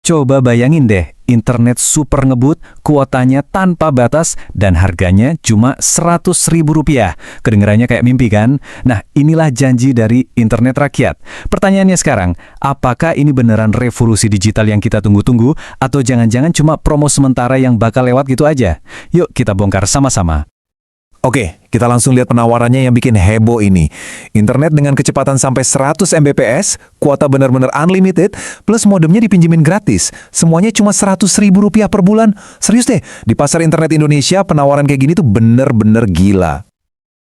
Coba bayangin deh, internet super ngebut, kuotanya tanpa batas, dan harganya cuma Rp100.000. Kedengarannya kayak mimpi kan? Nah, inilah janji dari internet rakyat. Pertanyaannya sekarang, apakah ini beneran revolusi digital yang kita tunggu-tunggu, atau jangan-jangan cuma promo sementara yang bakal lewat gitu aja? Yuk kita bongkar sama-sama. Oke, kita langsung lihat penawarannya yang bikin heboh ini. Internet dengan kecepatan sampai 100 Mbps, kuota benar-benar unlimited, plus modemnya dipinjemin gratis. Semuanya cuma Rp100.000 per bulan. Serius deh, di pasar internet Indonesia penawaran kayak gini tuh bener-bener gila.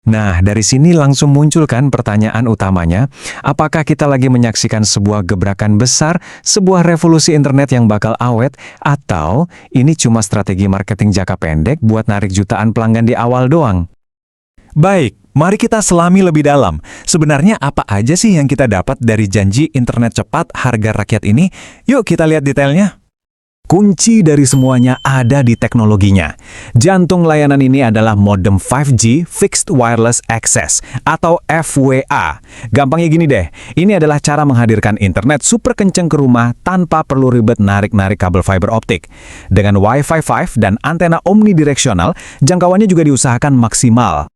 Nah, dari sini langsung muncul kan pertanyaan utamanya, apakah kita lagi menyaksikan sebuah gebrakan besar, sebuah revolusi internet yang bakal awet, atau ini cuma strategi marketing jangka pendek buat narik jutaan pelanggan di awal doang? Baik, mari kita selami lebih dalam. Sebenarnya apa aja sih yang kita dapat dari janji internet cepat harga rakyat ini? Yuk kita lihat detailnya. Kunci dari semuanya ada di teknologinya. Jantung layanan ini adalah modem 5G Fixed Wireless Access atau FWA. Gampangnya gini deh, ini adalah cara menghadirkan internet super kenceng ke rumah tanpa perlu ribet narik-narik kabel fiber optik. Dengan Wi-Fi 5 dan antena omnidireksional, jangkauannya juga diusahakan maksimal.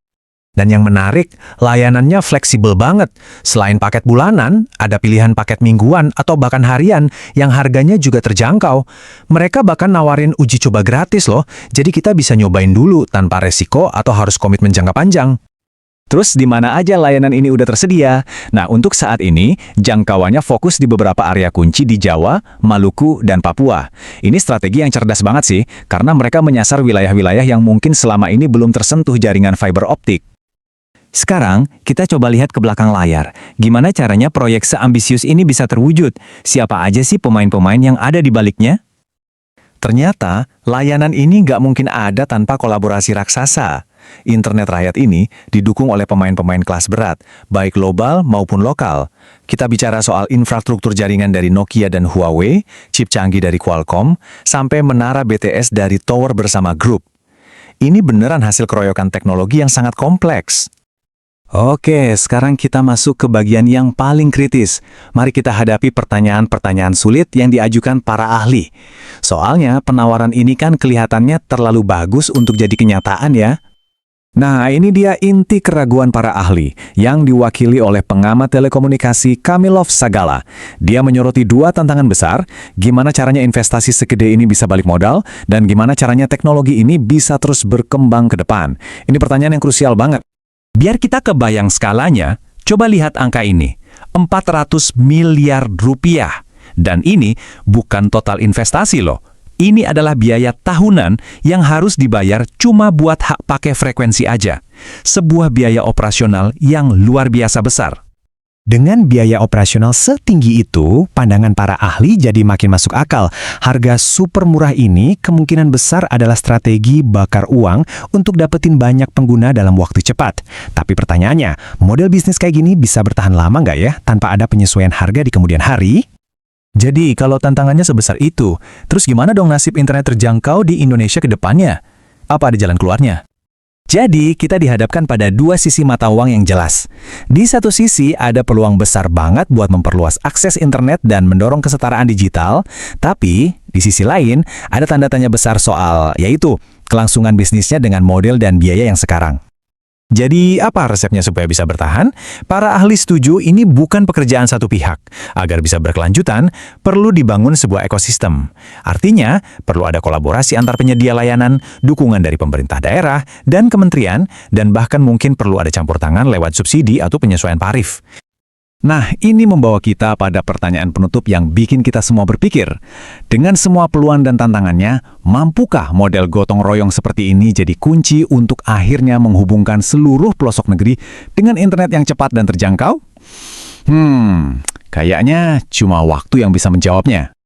Dan yang menarik, layanannya fleksibel banget. Selain paket bulanan, ada pilihan paket mingguan atau bahkan harian yang harganya juga terjangkau. Mereka bahkan nawarin uji coba gratis loh, jadi kita bisa nyobain dulu tanpa resiko atau harus komitmen jangka panjang. Terus di mana aja layanan ini udah tersedia? Nah, untuk saat ini, jangkauannya fokus di beberapa area kunci di Jawa, Maluku, dan Papua. Ini strategi yang cerdas banget sih, karena mereka menyasar wilayah-wilayah yang mungkin selama ini belum tersentuh jaringan fiber optik. Sekarang, kita coba lihat ke belakang layar. Gimana caranya proyek seambisius ini bisa terwujud? Siapa aja sih pemain-pemain yang ada di baliknya? Ternyata, layanan ini nggak mungkin ada tanpa kolaborasi raksasa. Internet rakyat ini didukung oleh pemain-pemain kelas berat, baik global maupun lokal. Kita bicara soal infrastruktur jaringan dari Nokia dan Huawei, chip canggih dari Qualcomm, sampai menara BTS dari Tower bersama Group. Ini beneran hasil keroyokan teknologi yang sangat kompleks. Oke, sekarang kita masuk ke bagian yang paling kritis. Mari kita hadapi pertanyaan-pertanyaan sulit yang diajukan para ahli. Soalnya penawaran ini kan kelihatannya terlalu bagus untuk jadi kenyataan ya. Nah, ini dia inti keraguan para ahli, yang diwakili oleh pengamat telekomunikasi Kamilov Sagala. Dia menyoroti dua tantangan besar, gimana caranya investasi segede ini bisa balik modal, dan gimana caranya teknologi ini bisa terus berkembang ke depan. Ini pertanyaan yang krusial banget. Biar kita kebayang skalanya, coba lihat angka ini, 400 miliar rupiah. Dan ini bukan total investasi loh. Ini adalah biaya tahunan yang harus dibayar cuma buat hak pakai frekuensi aja. Sebuah biaya operasional yang luar biasa besar. Dengan biaya operasional setinggi itu, pandangan para ahli jadi makin masuk akal. Harga super murah ini kemungkinan besar adalah strategi bakar uang untuk dapetin banyak pengguna dalam waktu cepat. Tapi pertanyaannya, model bisnis kayak gini bisa bertahan lama nggak ya tanpa ada penyesuaian harga di kemudian hari? Jadi, kalau tantangannya sebesar itu, terus gimana dong nasib internet terjangkau di Indonesia ke depannya? Apa ada jalan keluarnya? Jadi, kita dihadapkan pada dua sisi mata uang yang jelas. Di satu sisi, ada peluang besar banget buat memperluas akses internet dan mendorong kesetaraan digital. Tapi, di sisi lain, ada tanda tanya besar soal, yaitu kelangsungan bisnisnya dengan model dan biaya yang sekarang. Jadi, apa resepnya supaya bisa bertahan? Para ahli setuju ini bukan pekerjaan satu pihak. Agar bisa berkelanjutan, perlu dibangun sebuah ekosistem. Artinya, perlu ada kolaborasi antar penyedia layanan, dukungan dari pemerintah daerah, dan kementerian, dan bahkan mungkin perlu ada campur tangan lewat subsidi atau penyesuaian tarif. Nah, ini membawa kita pada pertanyaan penutup yang bikin kita semua berpikir. Dengan semua peluang dan tantangannya, mampukah model gotong royong seperti ini jadi kunci untuk akhirnya menghubungkan seluruh pelosok negeri dengan internet yang cepat dan terjangkau? Kayaknya cuma waktu yang bisa menjawabnya.